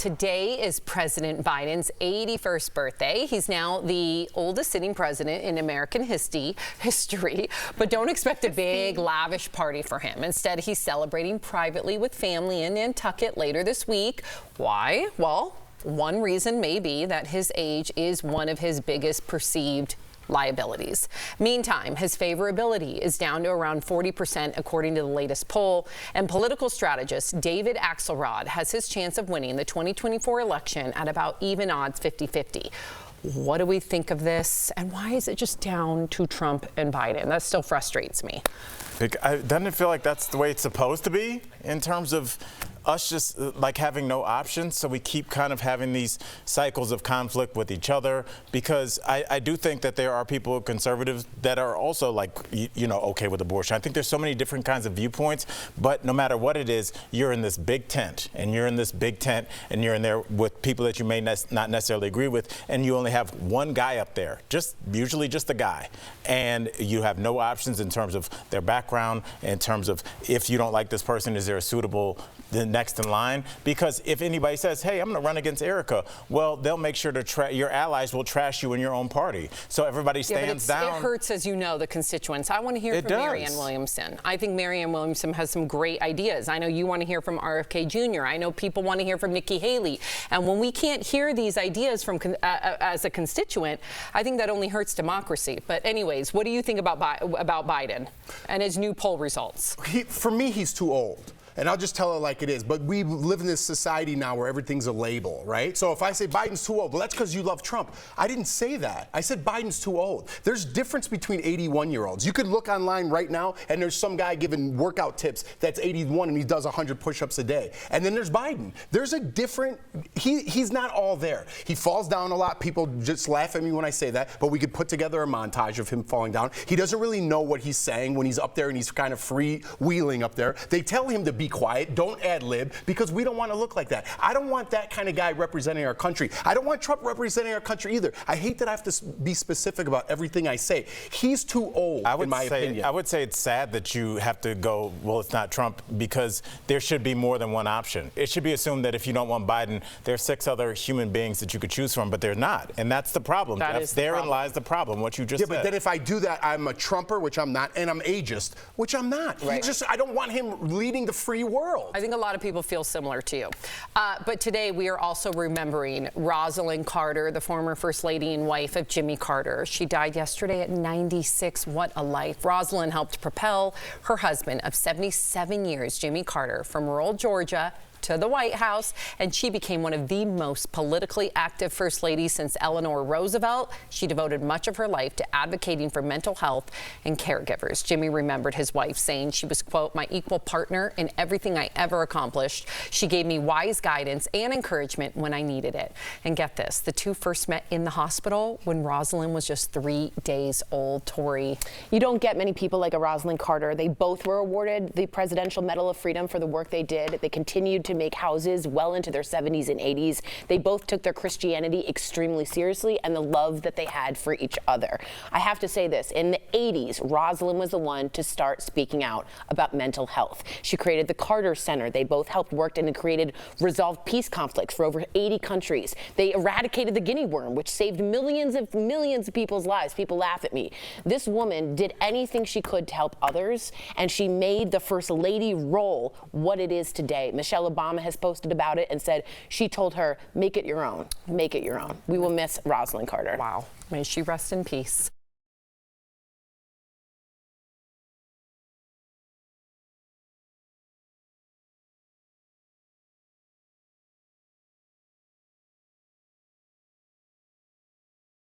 today is President Biden's 81st birthday. He's now the oldest sitting president in American history, but don't expect a big, lavish party for him. Instead, he's celebrating privately with family in Nantucket later this week. Why? Well, one reason may be that his age is one of his biggest perceived liabilities. Meantime, his favorability is down to around 40% according to the latest poll, and political strategist David Axelrod has his chance of winning the 2024 election at about even odds 50-50. What do we think of this, and why is it just down to Trump and Biden? That still frustrates me. Doesn't it feel like that's the way it's supposed to be in terms of us just like having no options? So we keep kind of having these cycles of conflict with each other, because I do think that there are people, conservatives, that are also like, okay with abortion. I think there's so many different kinds of viewpoints, but no matter what it is, you're in this big tent, and you're in there with people that you may not necessarily agree with, and you only have one guy up there, usually just a guy, and you have no options in terms of their background, in terms of if you don't like this person, is there a suitable the next in line? Because if anybody says, hey, I'm going to run against Erica, well, they'll make sure to your allies will trash you in your own party. So everybody stands down. It hurts, as you know, the constituents. I want to hear from Marianne Williamson. I think Marianne Williamson has some great ideas. I know you want to hear from RFK Jr. I know people want to hear from Nikki Haley. And when we can't hear these ideas from as a constituent, I think that only hurts democracy. But anyways, what do you think about Biden and his new poll results? For me, he's too old. And I'll just tell it like it is. But we live in this society now where everything's a label, right? So if I say Biden's too old, well, that's because you love Trump. I didn't say that. I said Biden's too old. There's difference between 81-year-olds. You could look online right now, and there's some guy giving workout tips that's 81, and he does 100 push-ups a day. And then there's Biden. There's a different, he's not all there. He falls down a lot. People just laugh at me when I say that, but we could put together a montage of him falling down. He doesn't really know what he's saying when he's up there and he's kind of freewheeling up there. They tell him to be quiet, don't ad-lib, because we don't want to look like that. I don't want that kind of guy representing our country. I don't want Trump representing our country either. I hate that I have to be specific about everything I say. He's too old, in my opinion. I would say it's sad that you have to go, well, it's not Trump, because there should be more than one option. It should be assumed that if you don't want Biden, there are 6 other human beings that you could choose from, but they're not. And that's the problem. Therein lies the problem, what you just said. But then if I do that, I'm a Trumper, which I'm not, and I'm ageist, which I'm not. Right. I don't want him leading the free world. I think a lot of people feel similar to you. But today we are also remembering Rosalynn Carter, the former First Lady and wife of Jimmy Carter. She died yesterday at 96. What a life. Rosalynn helped propel her husband of 77 years, Jimmy Carter, from rural Georgia to the White House, and she became one of the most politically active First Ladies since Eleanor Roosevelt. She devoted much of her life to advocating for mental health and caregivers. Jimmy remembered his wife, saying she was, quote, my equal partner in everything I ever accomplished. She gave me wise guidance and encouragement when I needed it. And get this, the two first met in the hospital when Rosalynn was just 3 days old. Tori. You don't get many people like a Rosalynn Carter. They both were awarded the Presidential Medal of Freedom for the work they did. They continued to make houses well into their 70s and 80s. They both took their Christianity extremely seriously and the love that they had for each other. I have to say this, in the 80s, Rosalynn was the one to start speaking out about mental health. She created the Carter Center. They both helped work and created resolved peace conflicts for over 80 countries. They eradicated the guinea worm, which saved millions of people's lives. People laugh at me. This woman did anything she could to help others, and she made the First Lady role what it is today. Michelle Obama has posted about it and said she told her, make it your own. Make it your own. We will miss Rosalynn Carter. Wow. May she rest in peace.